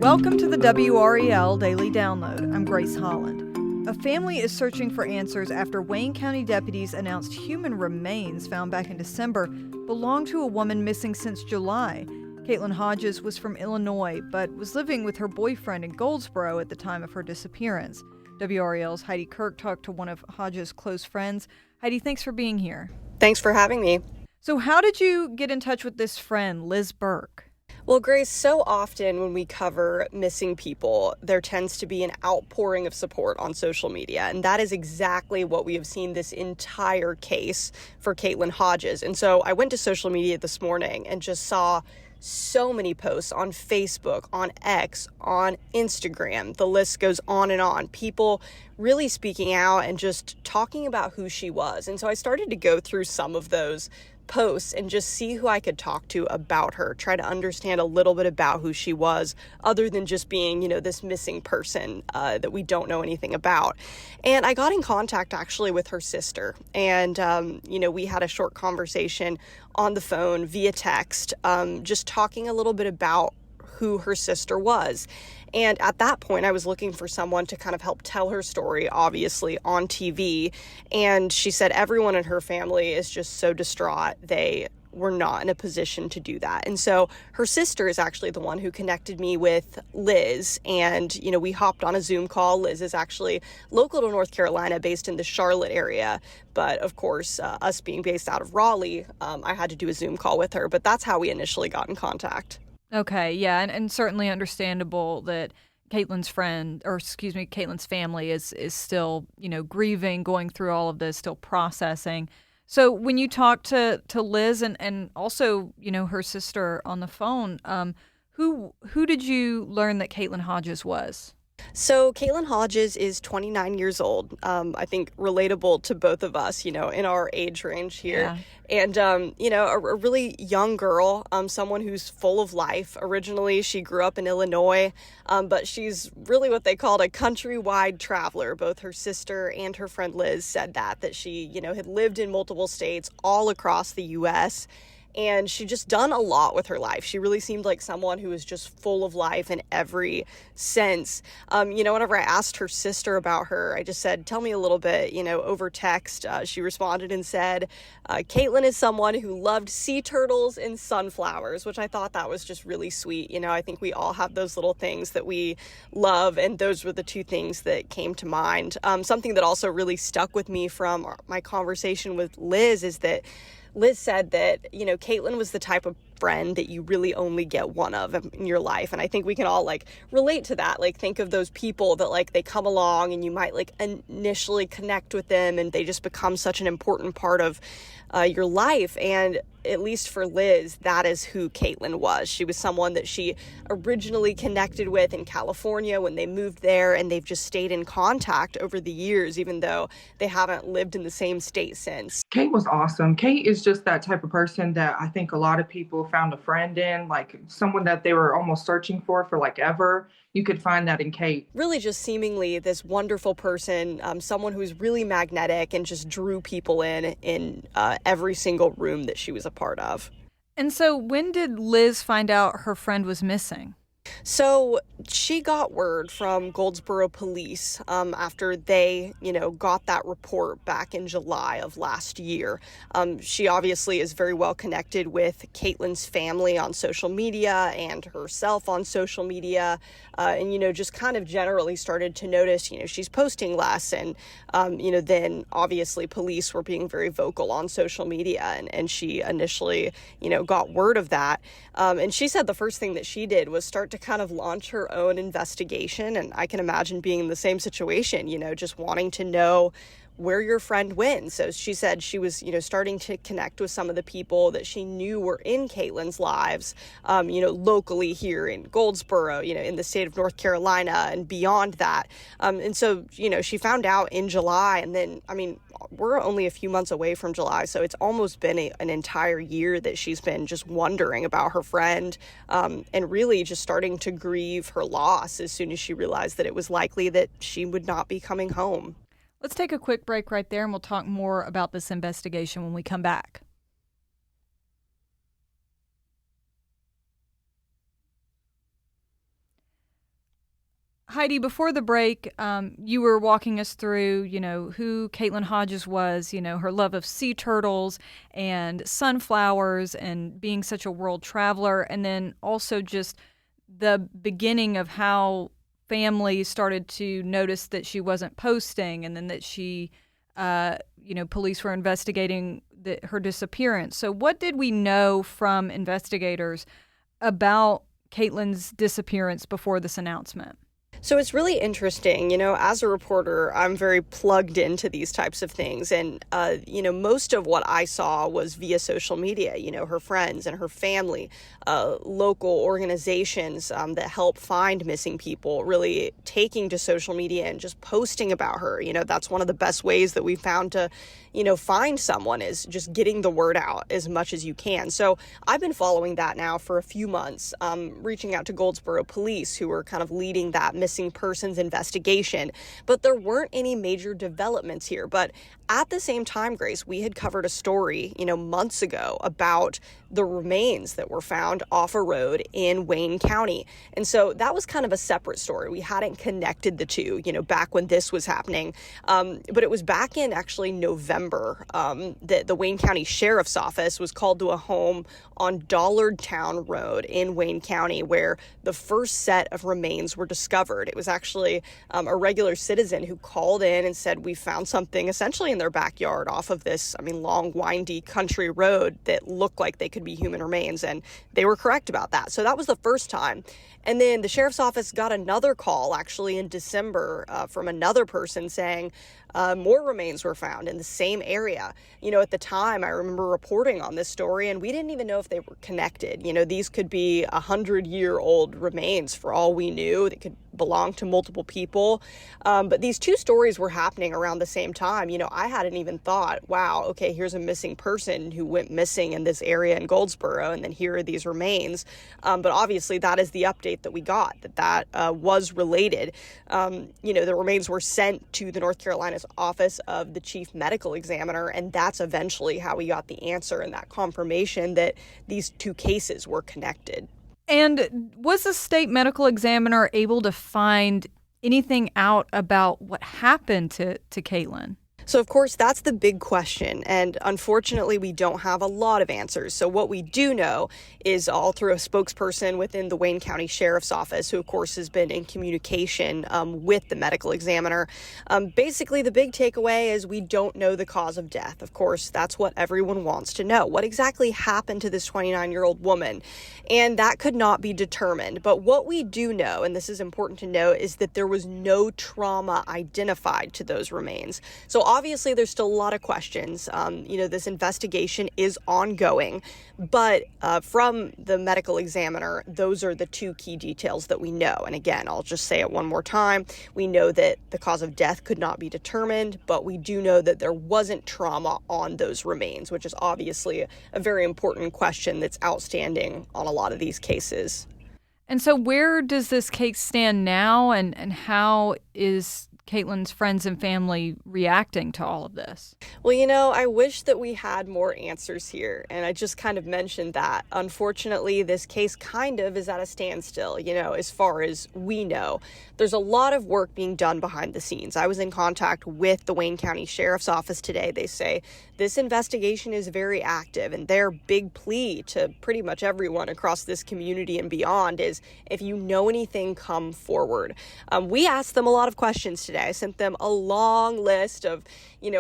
Welcome to the WRAL Daily Download. I'm Grace Holland. A family is searching for answers after Wayne County deputies announced human remains found back in December belonged to a woman missing since July. Caitlin Hodges was from Illinois, but was living with her boyfriend in Goldsboro at the time of her disappearance. WRAL's Heidi Kirk talked to one of Hodges' close friends. Heidi, thanks for being here. Thanks for having me. So how did you get in touch with this friend, Liz Burke? Well, Grace, so often when we cover missing people, there tends to be an outpouring of support on social media. And that is exactly what we have seen this entire case for Caitlin Hodges. And so I went to social media this morning and just saw so many posts on Facebook, on X, on Instagram. The list goes on and on. People really speaking out and just talking about who she was. And so I started to go through some of those posts and just see who I could talk to about her, try to understand a little bit about who she was, other than just being, this missing person that we don't know anything about. And I got in contact actually with her sister. And, we had a short conversation on the phone via text, just talking a little bit about who her sister was. And at that point, I was looking for someone to kind of help tell her story, obviously, on TV. And she said everyone in her family is just so distraught. They were not in a position to do that. And so her sister is actually the one who connected me with Liz. And, we hopped on a Zoom call. Liz is actually local to North Carolina, based in the Charlotte area. But of course, us being based out of Raleigh, I had to do a Zoom call with her. But that's how we initially got in contact. Okay, yeah, and certainly understandable that Caitlin's family is still, grieving, going through all of this, still processing. So when you talked to Liz and also, her sister on the phone, who did you learn that Caitlin Hodges was? So Caitlin Hodges is 29 years old. I think relatable to both of us, in our age range here. Yeah. And, a really young girl, someone who's full of life. Originally, she grew up in Illinois, but she's really what they called a countrywide traveler. Both her sister and her friend Liz said that she, had lived in multiple states all across the U.S., and she just done a lot with her life. She really seemed like someone who was just full of life in every sense. Whenever I asked her sister about her, I just said, tell me a little bit, over text. She responded and said, Caitlin is someone who loved sea turtles and sunflowers, which I thought that was just really sweet. I think we all have those little things that we love, and those were the two things that came to mind. Something that also really stuck with me from my conversation with Liz is that Liz said that, Caitlin was the type of friend that you really only get one of in your life. And I think we can all relate to that. Think of those people that they come along and you might initially connect with them and they just become such an important part of your life. And at least for Liz, that is who Caitlin was. She was someone that she originally connected with in California when they moved there, and they've just stayed in contact over the years, even though they haven't lived in the same state since. Kate was awesome. Kate is just that type of person that I think a lot of people found a friend in, someone that they were almost searching for ever. You could find that in Kate. Really just seemingly this wonderful person, someone who's really magnetic and just drew people in every single room that she was a part of. And so when did Liz find out her friend was missing? So she got word from Goldsboro police after they, got that report back in July of last year. She obviously is very well connected with Caitlin's family on social media and herself on social media. And, just kind of generally started to notice, she's posting less. And, then obviously police were being very vocal on social media. And she initially, got word of that. And she said the first thing that she did was start to kind of launch her own investigation. And I can imagine being in the same situation, just wanting to know where your friend went. So she said she was, starting to connect with some of the people that she knew were in Caitlin's lives, locally here in Goldsboro, in the state of North Carolina and beyond that. And so, she found out in July, and then, we're only a few months away from July, so it's almost been an entire year that she's been just wondering about her friend, and really just starting to grieve her loss as soon as she realized that it was likely that she would not be coming home. Let's take a quick break right there, and we'll talk more about this investigation when we come back. Heidi, before the break, you were walking us through, who Caitlin Hodges was, her love of sea turtles and sunflowers and being such a world traveler, and then also just the beginning of how families started to notice that she wasn't posting, and then that she, police were investigating her disappearance. So what did we know from investigators about Caitlyn's disappearance before this announcement? So it's really interesting, as a reporter, I'm very plugged into these types of things. And, most of what I saw was via social media, her friends and her family, local organizations that help find missing people, really taking to social media and just posting about her. That's one of the best ways that we found to, find someone, is just getting the word out as much as you can. So I've been following that now for a few months, reaching out to Goldsboro police, who were kind of leading that missing persons investigation. But there weren't any major developments here. But at the same time, Grace, we had covered a story, months ago about the remains that were found off a road in Wayne County. And so that was kind of a separate story. We hadn't connected the two, back when this was happening. But it was back in actually November that the Wayne County Sheriff's Office was called to a home on Dollardtown Road in Wayne County, where the first set of remains were discovered. It was actually a regular citizen who called in and said, we found something essentially in their backyard off of this, long, windy country road that looked like they could be human remains. And they were correct about that. So that was the first time. And then the sheriff's office got another call actually in December from another person saying more remains were found in the same area. At the time, I remember reporting on this story, and we didn't even know if they were connected. These could be 100-year-old remains for all we knew. They could belong to multiple people. But these two stories were happening around the same time. I hadn't even thought, wow, okay, here's a missing person who went missing in this area in Goldsboro, and then here are these remains. But obviously that is the update that we got, that was related. The remains were sent to the North Carolina's Office of the Chief Medical Examiner, and that's eventually how we got the answer and that confirmation that these two cases were connected. And was the state medical examiner able to find anything out about what happened to Caitlyn? So, of course, that's the big question, and unfortunately, we don't have a lot of answers. So what we do know is all through a spokesperson within the Wayne County Sheriff's Office, who, of course, has been in communication with the medical examiner. Basically, the big takeaway is we don't know the cause of death. Of course, that's what everyone wants to know. What exactly happened to this 29-year-old woman? And that could not be determined. But what we do know, and this is important to note, is that there was no trauma identified to those remains. So obviously, there's still a lot of questions. This investigation is ongoing, but from the medical examiner, those are the two key details that we know. And again, I'll just say it one more time. We know that the cause of death could not be determined, but we do know that there wasn't trauma on those remains, which is obviously a very important question that's outstanding on a lot of these cases. And so where does this case stand now, and how is Caitlyn's friends and family reacting to all of this? Well, I wish that we had more answers here. And I just kind of mentioned that. Unfortunately, this case kind of is at a standstill, as far as we know. There's a lot of work being done behind the scenes. I was in contact with the Wayne County Sheriff's Office today. They say this investigation is very active, and their big plea to pretty much everyone across this community and beyond is, if you know anything, come forward. We asked them a lot of questions today. I sent them a long list of,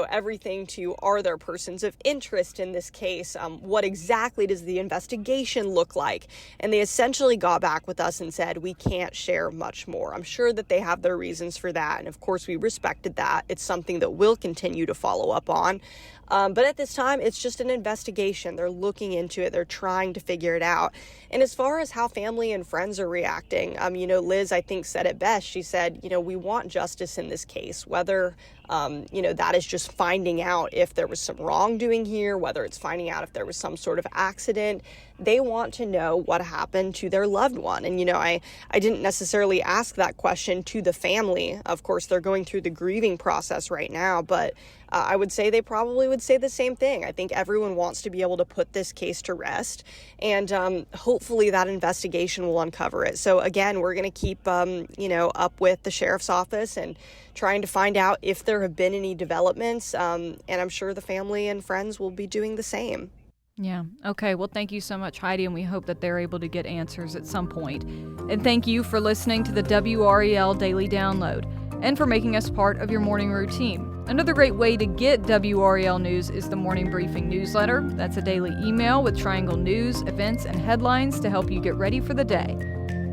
everything to, are there persons of interest in this case? What exactly does the investigation look like? And they essentially got back with us and said, we can't share much more. I'm sure that they have their reasons for that. And of course, we respected that. It's something that we'll continue to follow up on. But at this time, it's just an investigation. They're looking into it. They're trying to figure it out. And as far as how family and friends are reacting, Liz, I think, said it best. She said, we want justice in this case, whether That is just finding out if there was some wrongdoing here, whether it's finding out if there was some sort of accident. They want to know what happened to their loved one. And, I didn't necessarily ask that question to the family. Of course, they're going through the grieving process right now, but I would say they probably would say the same thing. I think everyone wants to be able to put this case to rest, and hopefully that investigation will uncover it. So again, we're going to keep, up with the sheriff's office and trying to find out if there have been any developments, and I'm sure the family and friends will be doing the same. Yeah. Okay. Well, thank you so much, Heidi, and we hope that they're able to get answers at some point. And thank you for listening to the WRAL Daily Download and for making us part of your morning routine. Another great way to get WRAL news is the Morning Briefing newsletter. That's a daily email with Triangle news, events, and headlines to help you get ready for the day.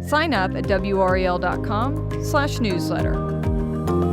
Sign up at WRAL.com/newsletter.